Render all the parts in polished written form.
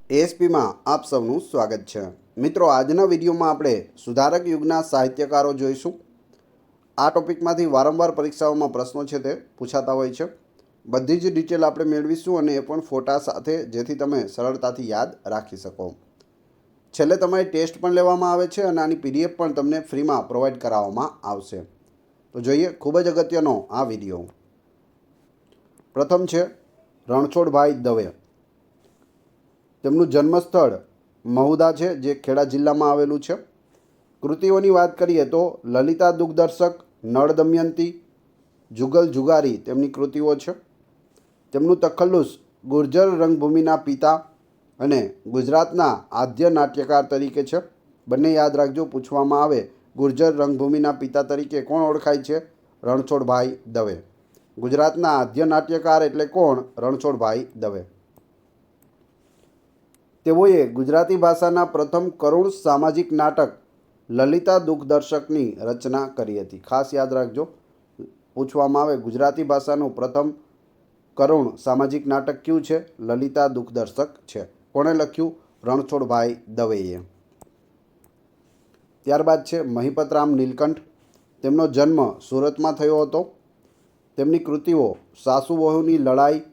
એએસપીમાં આપ સૌનું સ્વાગત છે। મિત્રો, આજના વિડીયોમાં આપણે સુધારક યુગના સાહિત્યકારો જોઈશું। આ ટોપિકમાંથી વારંવાર પરીક્ષાઓમાં પ્રશ્નો છે તે પૂછાતા હોય છે। બધી જ ડિટેલ આપણે મેળવીશું અને એ પણ ફોટા સાથે, જેથી તમે સરળતાથી યાદ રાખી શકો। છેલ્લે તમારી ટેસ્ટ પણ લેવામાં આવે છે અને આની પીડીએફ પણ તમને ફ્રીમાં પ્રોવાઈડ કરાવવામાં આવશે। તો જોઈએ ખૂબ જ અગત્યનો આ વિડીયો। પ્રથમ છે રણછોડભાઈ દવે। તેમનું જન્મસ્થળ મહુધા છે, જે ખેડા જિલ્લામાં આવેલું છે। કૃતિઓની વાત કરીએ તો લલિતા દુઃખદર્શક, નળ દમયંતી, જુગલ જુગારી તેમની કૃતિઓ છે। તેમનું તખલ્લુસ ગુર્જર રંગભૂમિના પિતા અને ગુજરાતના આદ્ય નાટ્યકાર તરીકે છે। બંને યાદ રાખજો, પૂછવામાં આવે ગુર્જર રંગભૂમિના પિતા તરીકે કોણ ઓળખાય છે? રણછોડભાઈ દવે। ગુજરાતના આદ્ય નાટ્યકાર એટલે કોણ? રણછોડભાઈ દવે। તેઓએ ગુજરાતી ભાષાના પ્રથમ કરુણ સામાજિક નાટક લલિતા દુઃખદર્શકની રચના કરી હતી। ખાસ યાદ રાખજો, પૂછવામાં આવે ગુજરાતી ભાષાનું પ્રથમ કરુણ સામાજિક નાટક કયું છે? લલિતા દુઃખદર્શક છે। કોણે લખ્યું? રણછોડભાઈ દવેએ। ત્યારબાદ છે મહિપતરામ નીલકંઠ। તેમનો જન્મ સુરતમાં થયો હતો। તેમની કૃતિઓ સાસુ વહુની લડાઈ,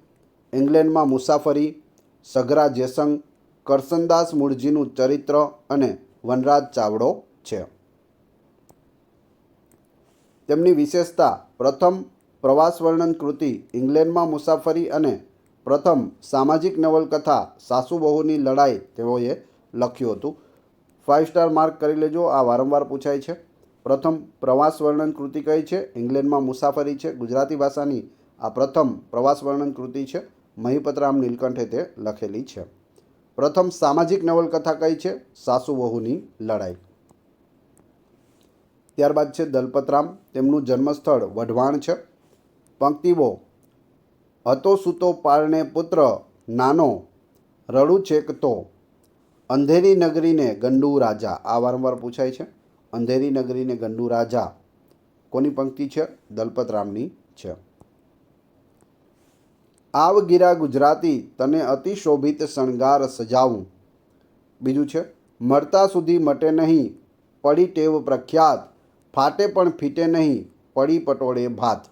ઇંગ્લેન્ડમાં મુસાફરી, સઘરા જેસંગ, કરસનદાસ મૂળજીનું ચરિત્ર અને વનરાજ ચાવડો છે। તેમની વિશેષતા પ્રથમ પ્રવાસ વર્ણન કૃતિ ઇંગ્લેન્ડમાં મુસાફરી અને પ્રથમ સામાજિક નવલકથા સાસુ વહુની લડાઈ તેઓએ લખ્યું હતું। 5 સ્ટાર માર્ક કરી લેજો, આ વારંવાર પૂછાય છે। પ્રથમ પ્રવાસ વર્ણન કૃતિ કઈ છે? ઇંગ્લેન્ડમાં મુસાફરી છે। ગુજરાતી ભાષાની આ પ્રથમ પ્રવાસ વર્ણન કૃતિ છે। મહિપતરામ નીલકંઠે તે લખેલી છે। પ્રથમ સામાજિક નવલકથા કઈ છે? સાસુ વહુની લડાઈ। ત્યારબાદ છે દલપતરામ। તેમનું જન્મસ્થળ વઢવાણ છે। પંક્તિઓ: હતો સૂતો પારણે પુત્ર નાનો, રડું છેક તો, અંધેરી નગરીને ગંડુ રાજા। આ વારંવાર પૂછાય છે। અંધેરી નગરીને ગંડુ રાજા કોની પંક્તિ છે? દલપતરામની છે। આવ ગીરા ગુજરાતી તને અતિ શોભિત શણગાર સજાવું। બીજું છે મરતા સુધી મટે નહીં પડી ટેવ પ્રખ્યાત, ફાટે પણ ફીટે નહીં પડી પટોળે ભાત।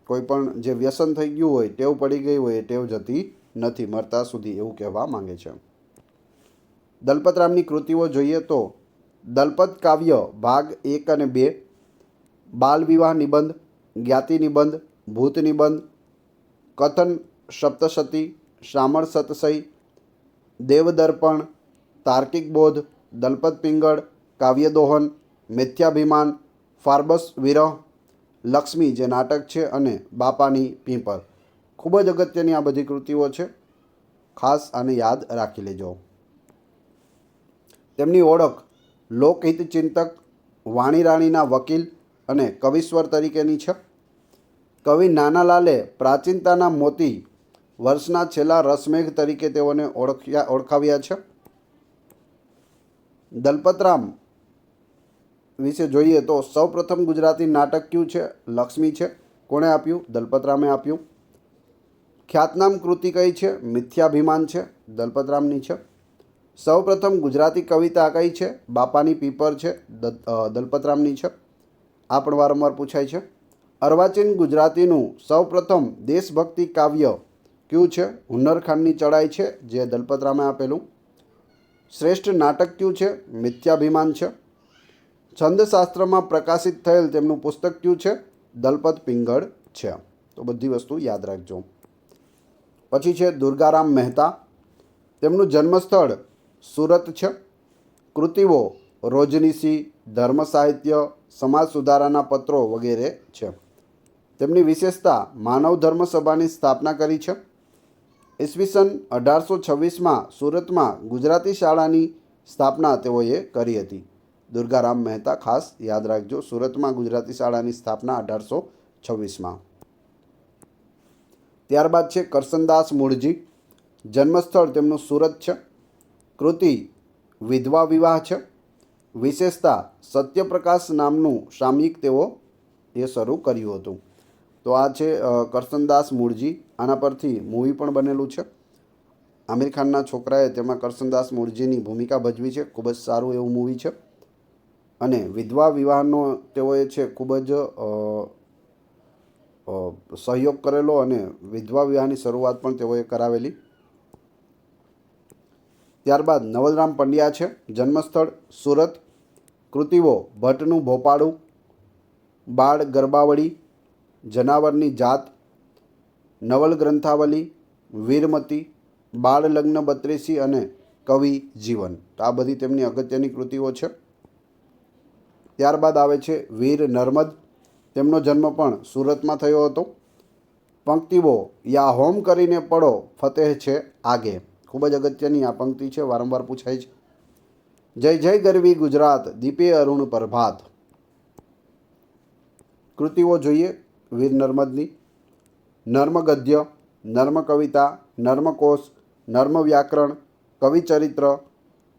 કોઈ પણ જે વ્યસન થઈ ગયું હોય, ટેવ પડી ગઈ હોય, એ ટેવ જતી નથી મરતા સુધી, એવું કહેવા માંગે છે। દલપતરામની કૃતિઓ જોઈએ તો દલપત કાવ્ય ભાગ 1 અને 2, બાલ વિવાહ નિબંધ, જ્ઞાતિ નિબંધ, ભૂત નિબંધ, કથન સપ્તશતી, શામળ સતસઈ, દેવદર્પણ, તાર્કિક બોધ, દલપત પિંગળ, કાવ્યદોહન, મિથ્યાભિમાન, ફાર્બસ વિરહ, લક્ષ્મી જે નાટક છે અને બાપાની પીપર। ખૂબ જ અગત્યની આ બધી કૃતિઓ છે, ખાસ આને યાદ રાખી લેજો। તેમની ઓળખ લોકહિત ચિંતક, વાણી રાણીના વકીલ અને કવિશ્વર તરીકેની છે। કવિ નાનાલાલે પ્રાચીનતાના મોતી, વર્ષના છેલ્લા રસમેઘ તરીકે તેઓને ઓળખાવ્યા છે। દલપતરામ વિશે જોઈએ તો સૌપ્રથમ ગુજરાતી નાટક કયું છે? લક્ષ્મી છે। કોણે આપ્યું? દલપતરામે આપ્યું। ખ્યાતનામ કૃતિ કઈ છે? મિથ્યાભિમાન છે, દલપતરામની છે। સૌપ્રથમ ગુજરાતી કવિતા કઈ છે? બાપાની પીપર છે, દલપતરામની છે। આ પણ વારંવાર પૂછાય છે। અર્વાચીન ગુજરાતીનું સૌપ્રથમ દેશભક્તિ કાવ્ય કયું છે? હુન્નરખાનની ચડાઈ છે, જે દલપતરામે આપેલું। શ્રેષ્ઠ નાટક કયું છે? મિથ્યાભિમાન છે। છંદશાસ્ત્રમાં પ્રકાશિત થયેલ તેમનું પુસ્તક કયું છે? દલપત પિંગળ છે। તો બધી વસ્તુ યાદ રાખજો। પછી છે દુર્ગારામ મહેતા। તેમનું જન્મસ્થળ સુરત છે। કૃતિઓ રોજનીશી, ધર્મ સાહિત્ય, સમાજ સુધારાના પત્રો વગેરે છે। તેમની વિશેષતા માનવ ધર્મ સભાની સ્થાપના કરી છે। ઈસવીસન 1826માં સુરતમાં ગુજરાતી શાળાની સ્થાપના તેઓએ કરી હતી। દુર્ગારામ મહેતા, ખાસ યાદ રાખજો, સુરતમાં ગુજરાતી શાળાની સ્થાપના 1826માં। ત્યારબાદ છે કરસનદાસ મૂળજી। જન્મસ્થળ તેમનું સુરત છે। કૃતિ વિધવા વિવાહ છે। વિશેષતા સત્યપ્રકાશ નામનું સામયિક તેઓ શરૂ કર્યું હતું। તો આ છે કરસનદાસ મૂળજી। આના પરથી મૂવી પણ બનેલું છે। આમિર ખાનના છોકરાએ તેમાં કરશનદાસ મૂળજીની ભૂમિકા ભજવી છે. ખૂબ જ સારું એવું મૂવી છે. અને વિધવા વિવાહનો તેઓએ છે ખૂબ જ સહયોગ કરેલો અને વિધવા વિવાહની શરૂઆત પણ તેઓએ કરાવેલી. ત્યારબાદ નવલરામ પંડ્યા છે. જન્મસ્થળ સુરત. કૃતિઓ ભટ્ટનું ભોપાળું, બાળ ગરબાવળી, જનાવરની જાત, નવલ ગ્રંથાવલી, વીરમતી, બાળ લગ્ન 32 અને કવિ જીવન. તો આ બધી તેમની અગત્યની કૃતિઓ છે. ત્યારબાદ આવે છે વીર નર્મદ. તેમનો જન્મ પણ સુરતમાં થયો હતો. પંક્તિઓ યા હોમ કરીને પડો ફતેહ છે આગે. ખૂબ જ અગત્યની આ પંક્તિ છે, વારંવાર પૂછાય છે. જય જય ગરવી ગુજરાત, દીપે અરુણ પ્રભાત. કૃતિઓ જોઈએ વીર નર્મદની. નર્મ ગદ્ય, નર્મ કવિતા, નર્મકોશ, નર્મ વ્યાકરણ, કવિચરિત્ર,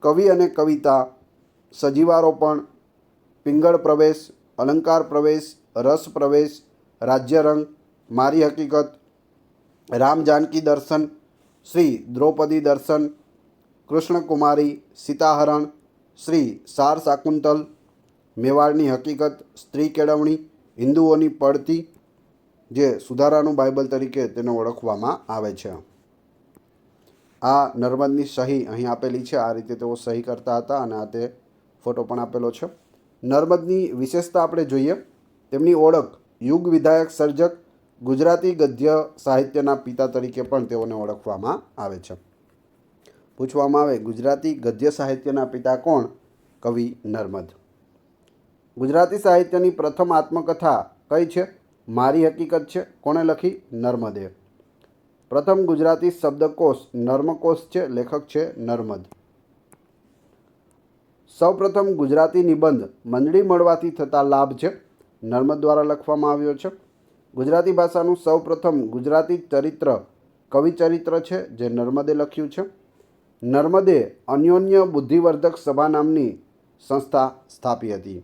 કવિ અને કવિતા, સજીવારોપણ, પિંગળ પ્રવેશ, અલંકાર પ્રવેશ, રસ પ્રવેશ, રાજ્યરંગ, મારી હકીકત, રામ જાનકી દર્શન, શ્રી દ્રૌપદી દર્શન, કૃષ્ણકુમારી, સીતાહરણ, શ્રી સાર શાકુંતલ, મેવાડની હકીકત, સ્ત્રી કેળવણી, હિન્દુઓની પડતી, જે સુધારાનું બાઇબલ તરીકે તેને ઓળખવામાં આવે છે. આ નર્મદની સહી અહીં આપેલી છે. આ રીતે તેઓ સહી કરતા હતા અને આ તે ફોટો પણ આપેલો છે. નર્મદની વિશેષતા આપણે જોઈએ. તેમની ઓળખ યુગ વિધાયક સર્જક, ગુજરાતી ગદ્ય સાહિત્યના પિતા તરીકે પણ તેઓને ઓળખવામાં આવે છે. પૂછવામાં આવે ગુજરાતી ગદ્ય સાહિત્યના પિતા કોણ? કવિ નર્મદ. ગુજરાતી સાહિત્યની પ્રથમ આત્મકથા કઈ છે? મારી હકીકત છે. કોણે લખી? નર્મદે. પ્રથમ ગુજરાતી શબ્દકોશ નર્મકોશ છે. લેખક છે નર્મદ. સૌપ્રથમ ગુજરાતી નિબંધ મંડળી મળવાથી થતા લાભ છે. નર્મદ દ્વારા લખવામાં આવ્યો છે. ગુજરાતી ભાષાનું સૌપ્રથમ ગુજરાતી ચરિત્ર કવિચરિત્ર છે, જે નર્મદે લખ્યું છે. નર્મદે અન્યોન્ય બુદ્ધિવર્ધક સભા નામની સંસ્થા સ્થાપી હતી.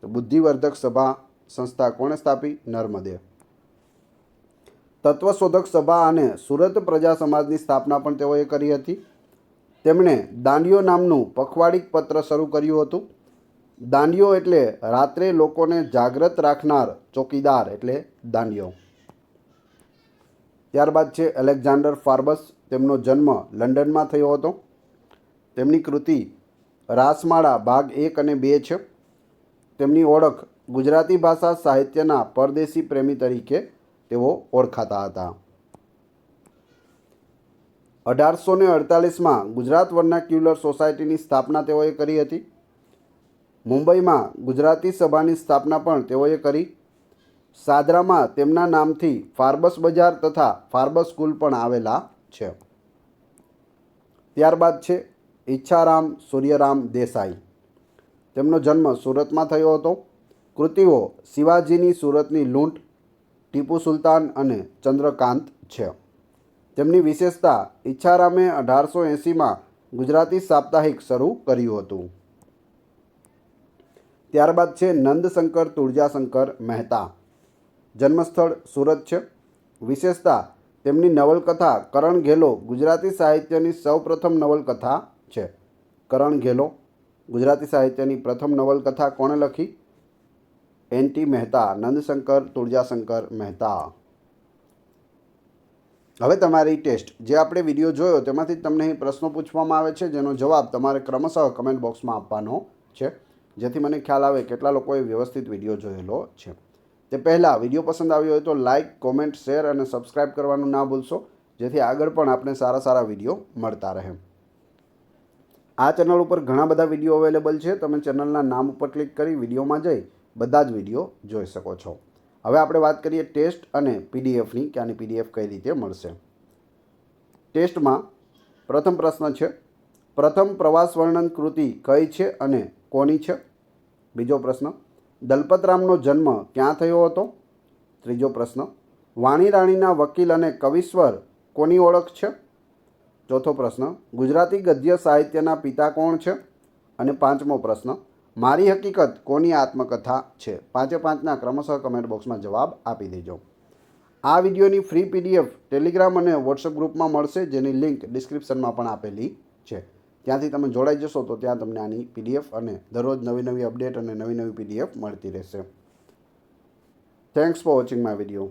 તો બુદ્ધિવર્ધક સભા સંસ્થા કોણે સ્થાપી? નર્મદે. તત્વશોધક સભા અને સુરત પ્રજા સમાજની સ્થાપના પણ તેઓએ કરી હતી. તેમણે દાંડિયો નામનું પખવાડિક પત્ર શરૂ કર્યું હતું. દાંડિયો એટલે રાત્રે લોકોને જાગ્રત રાખનાર ચોકીદાર એટલે દાંડિયો. ત્યારબાદ છે એલેક્ઝાન્ડર ફાર્બસ. તેમનો જન્મ લંડનમાં થયો હતો. તેમની કૃતિ રાસમાળા ભાગ 1 અને 2 છે. તેમની ઓળખ ગુજરાતી ભાષા સાહિત્યના પરદેશી પ્રેમી તરીકે તેઓ ઓળખાતા હતા. 1848માં ગુજરાત વર્નાક્યુલર સોસાયટીની સ્થાપના તેઓએ કરી હતી. મુંબઈમાં ગુજરાતી સભાની સ્થાપના પણ તેઓએ કરી. સાદરામાં તેમના નામથી ફાર્બસ બજાર તથા ફાર્બસ સ્કૂલ પણ આવેલા છે. ત્યારબાદ છે ઈચ્છારામ સૂર્યરામ દેસાઈ. તેમનો જન્મ સુરતમાં થયો હતો. કૃતિઓ શિવાજીની સુરતની લૂંટ, ટીપુ સુલતાન અને ચંદ્રકાંત છે. તેમની વિશેષતા ઈચ્છારામે 1880માં ગુજરાતી સાપ્તાહિક શરૂ કર્યું હતું. ત્યારબાદ છે નંદશંકર તુળજાશંકર મહેતા. જન્મસ્થળ સુરત છે. વિશેષતા તેમની નવલકથા કરણ ઘેલો ગુજરાતી સાહિત્યની સૌપ્રથમ નવલકથા છે. કરણ ઘેલો ગુજરાતી સાહિત્યની પ્રથમ નવલકથા કોણે લખી? એન.ટી. મહેતા. નંદશંકર તુળજાશંકર મહેતા. હવે તમારી ટેસ્ટ. જે આપણે વિડીયો જોયો તેમાંથી તમને અહીં પ્રશ્નો પૂછવામાં આવે છે, જેનો જવાબ તમારે ક્રમશઃ કમેન્ટ બોક્સમાં આપવાનો છે, જેથી મને ખ્યાલ આવે કેટલા લોકોએ વ્યવસ્થિત વિડીયો જોયેલો છે. તે પહેલાં વિડીયો પસંદ આવ્યો હોય તો લાઇક, કોમેન્ટ, શેર અને સબસ્ક્રાઈબ કરવાનું ના ભૂલશો, જેથી આગળ પણ આપણે સારા સારા વિડીયો મળતા રહે. આ ચેનલ ઉપર ઘણા બધા વિડીયો અવેલેબલ છે. તમે ચેનલના નામ ઉપર ક્લિક કરી વિડીયોમાં જઈ બધા જ વિડીયો જોઈ શકો છો. હવે આપણે વાત કરીએ ટેસ્ટ અને પીડીએફની, કે આની પીડીએફ કઈ રીતે મળશે. ટેસ્ટમાં પ્રથમ પ્રશ્ન છે, પ્રથમ પ્રવાસ વર્ણન કૃતિ કઈ છે અને કોની છે? બીજો પ્રશ્ન, દલપતરામનો જન્મ ક્યાં થયો હતો? ત્રીજો પ્રશ્ન, વાણી રાણીના વકીલ અને કવિશ્વર કોની ઓળખ છે? ચોથો પ્રશ્ન, ગુજરાતી ગદ્ય સાહિત્યના પિતા કોણ છે? અને પાંચમો પ્રશ્ન, મારી હકીકત કોની આત્મકથા છે? 5 એ 5ના ક્રમશઃ કમેન્ટ બોક્સમાં જવાબ આપી દેજો. આ વિડીયોની ફ્રી PDF ટેલિગ્રામ અને વોટ્સઅપ ગ્રુપમાં મળશે, જેની લિંક ડિસ્ક્રિપ્શનમાં પણ આપેલી છે. ત્યાંથી તમે જોડાઈ જશો તો ત્યાં તમને આની PDF અને દરરોજ નવી નવી અપડેટ અને નવી નવી PDF મળતી રહેશે. Thanks for watching my video.